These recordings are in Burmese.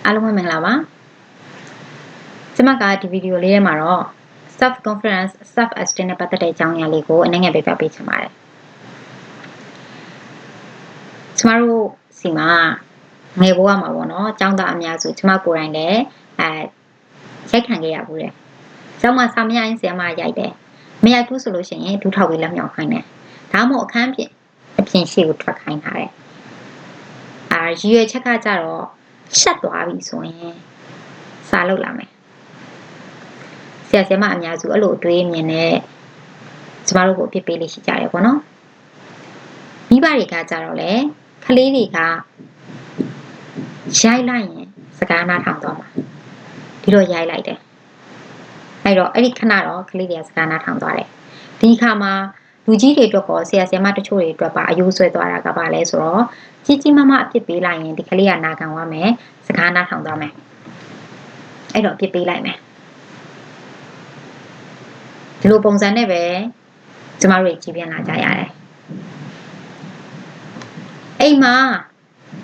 အားလုံးပဲမင်္ဂလာပါကျမကဒီဗီဒီယိုလေးထဲမှာတော့ self confidence self esteem နဲ့ပတ်သက်တဲ့အကြောင်းအရာလေးကိုအနည်းငယ်ပြပြပေးချင်ပါတယ်ကျမတို့စီမှာငယ်ဘဝမှာပေါ့နော်ကျောင်းသားအများစုကျမကိုယ်တိုင်လည်းရိုက်ခံခဲ့ရဘူးတယ်ကျောင်းမှာစာမရရင်ဆရာမရိုက်တယ်မရိုက်ဘူးဆိုလို့ရှိရင်ဒူးထောက်ပြီးလက်မြောက်ခိုင်းတယ်ဒါမှမဟုတ်အခန်းအပြင်ရှေ့ကိုထွက်ခိုင်းထားတယ်ရည်ရွယ်ချက်ကကြတော့ရှက်သွားပြီဆိုရင်စာလုပ်လာမယ်ဆရာဆရာမအများစုအဲ့လိုအတွေးမြင်နဲ့ကျမတို့ကိုအပြစ်ပေးလေးရှိကြတယ်ပေါ့နော်မိဘတွေကကြတော့လေကလေးတွေကရိုက်လိုက်ရင်စကားနားထောင်သွားမှာဒီတော့ရိုက်လိုက်တယ်အဲ့တော့အဲ့ဒီခဏတော့ကလေးတွေကစကားနားထောင်သွားတယ်ဒီခါမှာလူကြီးတွေအတွက်ကောဆရာဆရာမတချို့တွေအတွက်ပါအယိုးဆွဲသွားတာကပါလဲဆိုတော့ကြီးကြီးမားမားအပြစ်ပေးလိုက်ရင်ဒီကလေးကနာခံသွားမယ်စကားနားထောင်သွားမယ်အဲ့တော့အပြစ်ပေးလိုက်မယ်ဒီလိုပုံစံနဲ့ပဲကျမတို့ကြီးပြန်လာကြရတယ်အိမ်မှာ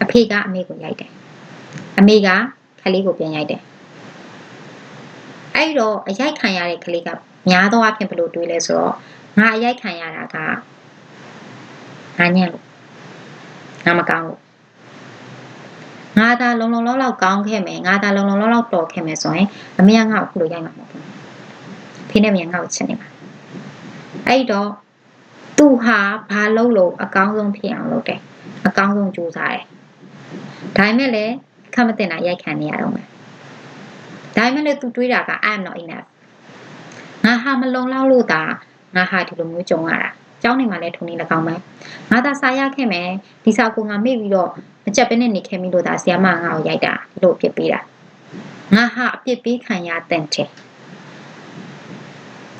အဖေကအမေကိုရိုက်တယ်အမေကကလေးကိုပြန်ရိုက်တယ်အဲ့တော့အရိုက်ခံရတဲ့ကလေးကများသောအားဖြင့်ဘယ်လိုတွေးလဲဆိုတော့ငါအရိုက်ခံရတာကငါညံ့လို့ငါမကောင်းလို့ငါသာလုံလုံလောက်ကောင်းခဲ့မယ်ငါသာလုံလုံလောက်တော်ခဲ့မယ်ဆိုရင်အမေကငါ့ကိုခုလိုရိုက်မှာမဟုတ်ဘူးဖေနဲ့မြန်ငါ့ကိုချစ်နေမှာအဲ့တော့သူဟာဘာလုပ်လို့အကောင်းဆုံးဖြစ်အောင်လုပ်တယ်အကောင်းဆုံးကြိုးစားတယ်ဒါပေမဲ့လည်းခက်မတင်တာရိုက်ခံနေရတော့မယ်ဒါပေမဲ့လည်းသူတွေးတာက I'm not enough ငါဟာမလုံလောက်လို့သာငါဟာဒီလိုမျိုးကြုံရတာကျောင်းနေမှာလည်းထုံနေ၎င်းပဲငါသာစာရခဲ့မယ်ဒီစာကိုငါမေ့ပြီးတော့မကြက်ပင်းနဲ့နေခဲ့မိလို့သာဆရာမငါ့ကိုရိုက်တာဒီလိုအပြစ်ပေးတာငါဟာအပြစ်ပေးခံရတဲ့တဲ့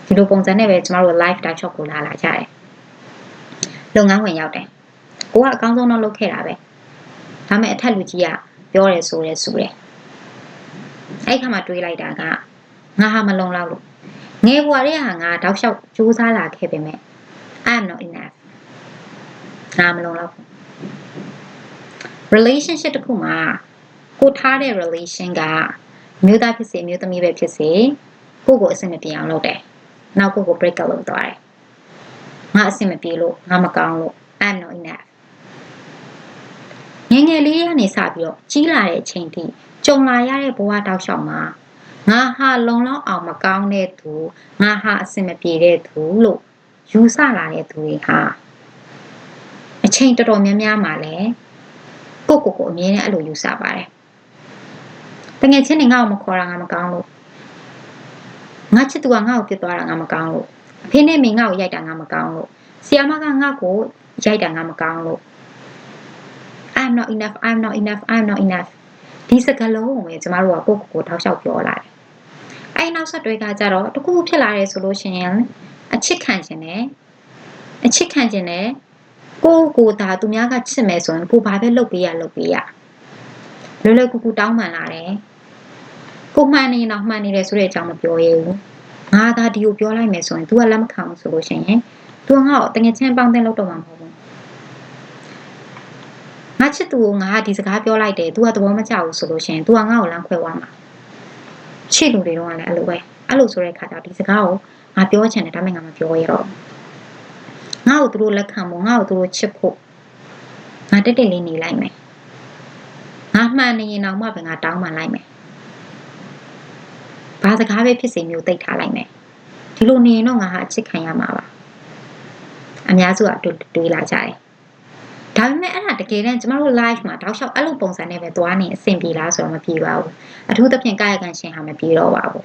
ဒီလိုပုံစံနဲ့ပဲကျမတို့ live တာချော့ကိုလာကြတယ်လုပ်ငန်းဝင်ရောက်တယ်ကိုကအကောင်းဆုံးတော့လုပ်ခဲ့တာပဲဒါပေမဲ့အထက်လူကြီးကပြောတယ်ဆိုတယ်အဲ့ခါမှတွေးလိုက်တာကငါဟာမလုံလောက်လို့ငယ်ဘဝတည်းဟာငါတောက်လျှောက်ကြိုးစားလာခဲ့ပေမဲ့ I'm not enough ငါမလုံလောက်ဘူး relationship တစ်ခုမှာကိုထားတဲ့ relation ကမျိုးသားဖြစ်စေမျိုးသမီးပဲဖြစ်စေကိုကိုအဆင်မပြေအောင်လုပ်တယ်နောက်ကို break up လုပ်သွားတယ်ငါအဆင်မပြေလို့ငါမကောင်းလို့ I'm not enough ငယ်လေးကနေစပြီးတော့ကြီးလာတဲ့အချိန်ထိကြုံလာရတဲ့ဘဝတောက်လျှောက်မှာငါဟာလုံလောက်အောင်မကောင်းတဲ့သူငါဟာအဆင်မပြေတဲ့သူလို့ယူဆလာတဲ့သူတွေဟာအချိန်တော်တော်များများမှာလဲကိုအမြဲတမ်းအဲ့လိုယူဆပါတယ်တကယ်ချင်းနေငါ့ကိုမခေါ်တာငါမကောင်းလို့ငါချစ်သူကငါ့ကိုပြစ်သွားတာငါမကောင်းလို့အဖေနဲ့မိငါ့ကိုရိုက်တာငါမကောင်းလို့ဆရာမကငါ့ကိုရိုက်တာငါမကောင်းလို့ I'm not enough I'm not enough I'm not enough ဒီစကားလုံးကိုကျမတို့ကကိုထောက်လျှောက်ပြောလာတယ်အဲ့နောက်ဆက်တွဲကကြတော့တခုခုဖြစ်လာတယ်ဆိုလို့ရှိရင်အချစ်ခံခြင်းနဲ့ကိုသာသူများကချစ်မယ်ဆိုရင်ကိုဘာပဲလုပ်ပေးရလွယ်ကူကူတောင်းပန်လာတယ်ကိုမှန်နေတော့မှန်နေတယ်ဆိုတဲ့အကြောင်းမပြောရဘူးငါသာဒီကိုပြောလိုက်မယ်ဆိုရင် तू ကလက်မခံဘူးဆိုလို့ရှိရင် तू ငါ့ကိုတကယ်ချင်းပေါင်းတင်လို့တော့မှာမဟုတ်ဘူးငါချစ်သူကိုငါဒီစကားပြောလိုက်တယ် तू ကသဘောမကျဘူးဆိုလို့ရှိရင် तू ကငါ့ကိုလမ်းခွဲသွားမှာချစ်လူတွေတော့လည်းအဲ့လိုပဲအဲ့လိုဆိုတဲ့အခါကျတော့ဒီစကားကိုငါပြောချင်တယ်ဒါပေမဲ့ငါမပြောရတော့ငါ့ကိုသူတို့လက်ခံဖို့ငါ့ကိုသူတို့ချစ်ဖို့ငါတက်တက်လေးနေလိုက်မယ်ငါမှန်နေရင်တော့မှပဲငါတောင်းပန်လိုက်မယ်ဘာစကားပဲဖြစ်စေမျိုးသိထားလိုက်မယ်ဒီလိုနေရင်တော့ငါဟာအချစ်ခံရမှာပါအများစုကတွေးလာကြတယ်ဒါပေမဲ့အဲ့ဒါတကယ်တမ်းကျမတို့ live မှာတောက်လျှောက်အဲ့လိုပုံစံနဲ့ပဲသွားနေအဆင်ပြေလားဆိုတော့မပြေပါဘူးအထူးသဖြင့်ကာယကံရှင်ဟာမပြေတော့ပါဘူး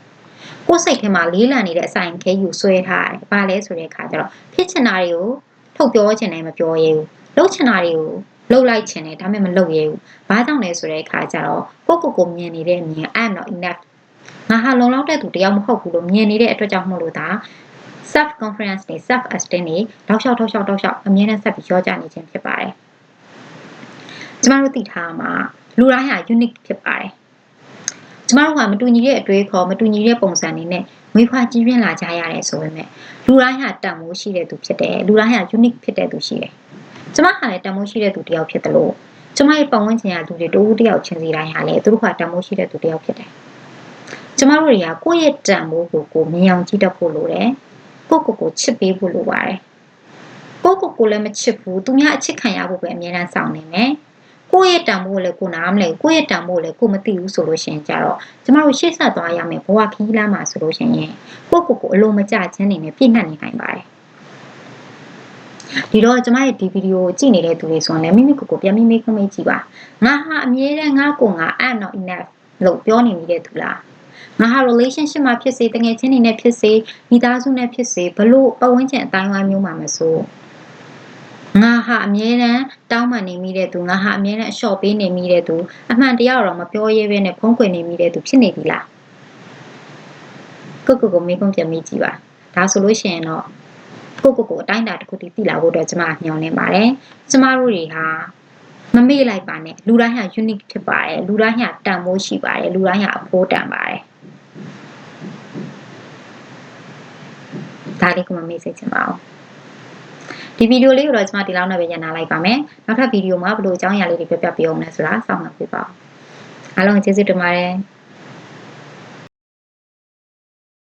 ကိုယ်စိတ်ထဲမှာလေးလံနေတဲ့အဆိုင်ခဲယူဆွဲထားတယ်ဘာလဲဆိုတဲ့အခါကျတော့ဖြစ်ချင်တာတွေကိုထုတ်ပြောချင်တယ်မပြောရဘူးလုပ်ချင်တာတွေကိုလုပ်လိုက်ချင်တယ်ဒါပေမဲ့မလုပ်ရဘူးဘာကြောင့်လဲဆိုတဲ့အခါကျတော့ကိုမြင်နေတဲ့မြင် I'm not enough ငါဟာလုံလောက်တဲ့သူတယောက်မဟုတ်ဘူးလို့မြင်နေတဲ့အတွက်ကြောင့်မို့လို့ဒါ self confidence နဲ့ self esteem တွေတောက်လျှောက်အမြဲတမ်းဆက်ပြီးရောကြနေခြင်းဖြစ်ပါတယ်ကျမတို့သိထားမှာလူတိုင်းဟာ unique ဖြစ်ပါတယ်ကျမတို့ကမတူညီတဲ့အတွေးခေါ်မတူညီတဲ့ပုံစံတွေနဲ့မွေးဖွားကြီးပြင်းလာကြရတယ်ဆိုပေမဲ့လူတိုင်းဟာတန်ဖိုးရှိတဲ့သူဖြစ်တယ်လူတိုင်းဟာ unique ဖြစ်တဲ့သူရှိတယ်ကျမဟာလည်းတန်ဖိုးရှိတဲ့သူတယောက်ဖြစ်တယ်လို့ ကျမရဲ့ပတ်ဝန်းကျင်ကလူတွေတူတယောက်ချင်းစီတိုင်းဟာလေသူတို့ကတန်ဖိုးရှိတဲ့သူတယောက်ဖြစ်တယ်ကျမတို့တွေကကိုယ့်ရဲ့တန်ဖိုးကိုမြင်အောင်ကြည့်တတ်ဖို့လိုတယ်ကိုချစ်ပေးဖို့လိုပါတယ်ကိုလည်းမချစ်ဘူးသူများအချစ်ခံရဖို့ပဲအများအားဆောင်နေမယ်ကိုယ့်ရဲ့တန်ဖိုးကိုလည်းကိုနားမလဲကိုယ့်ရဲ့တန်ဖိုးကိုလည်းကိုမသိဘူးဆိုလို့ရှိရင်ကြတော့ကျမတို့ရှေ့ဆက်သွားရမယ်ဘဝခီးလမ်းမှာဆိုလို့ရှိရင်ကိုအလိုမကျခြင်းနေနဲ့ပြည့်နှက်နေနိုင်ပါတယ်ဒီတော့ကျမရဲ့ဒီဗီဒီယိုကိုကြည့်နေတဲ့သူတွေဆိုရင်လည်းမိမိကိုပြန်မိခွင့်မေးကြည့်ပါငါဟာအမြဲတမ်းငါအဲ့not enough လို့ပြောနေမိတဲ့သူလားငါဟာ relationship မှာဖြစ်စေတကယ်ချင်းနေနဲ့ဖြစ်စေမိသားစုနဲ့ဖြစ်စေဘလို့ပတ်ဝန်းကျင်အတိုင်းဝိုင်းမျိုးမှာမဆိုငါဟာအမြဲတမ်းတောင်းပန်နေမိတဲ့သူငါဟာအမြဲတမ်းအလျှော့ပေးနေမိတဲ့သူအမှန်တရားတော့မပြောရဲဘဲနဲ့ဖုံးကွယ်နေမိတဲ့သူဖြစ်နေပြီလားကိုမေးခွန်းပြန်မိကြည့်ပါဒါဆိုလို့ရှိရင်တော့ကိုအတိုင်းတာတစ်ခုတည်းသိလာဖို့အတွက်ကျမမျှော်လင့်ပါတယ်ကျမတို့တွေဟာမမေ့လိုက်ပါနဲ့လူတိုင်းဟာ unique ဖြစ်ပါတယ်လူတိုင်းဟာတန်ဖိုးရှိပါတယ်လူတိုင်းဟာအဖို့တန်ပါတယ်ဒါလေးကိုမမေ့စေချင်ပါဘူးဒီဗီဒီယိုလေးကိုတော့ကျမဒီလောက်နဲ့ပဲညှနာလိုက်ပါမယ်နောက်ထပ်ဗီဒီယိုမှာဘယ်လိုအကြောင်းအရာလေးတွေပြပြပေးအောင်လဲဆိုတာစောင့်မျှော်ပေးပါဦးအားလုံးကျေးဇူးတင်ပါတယ်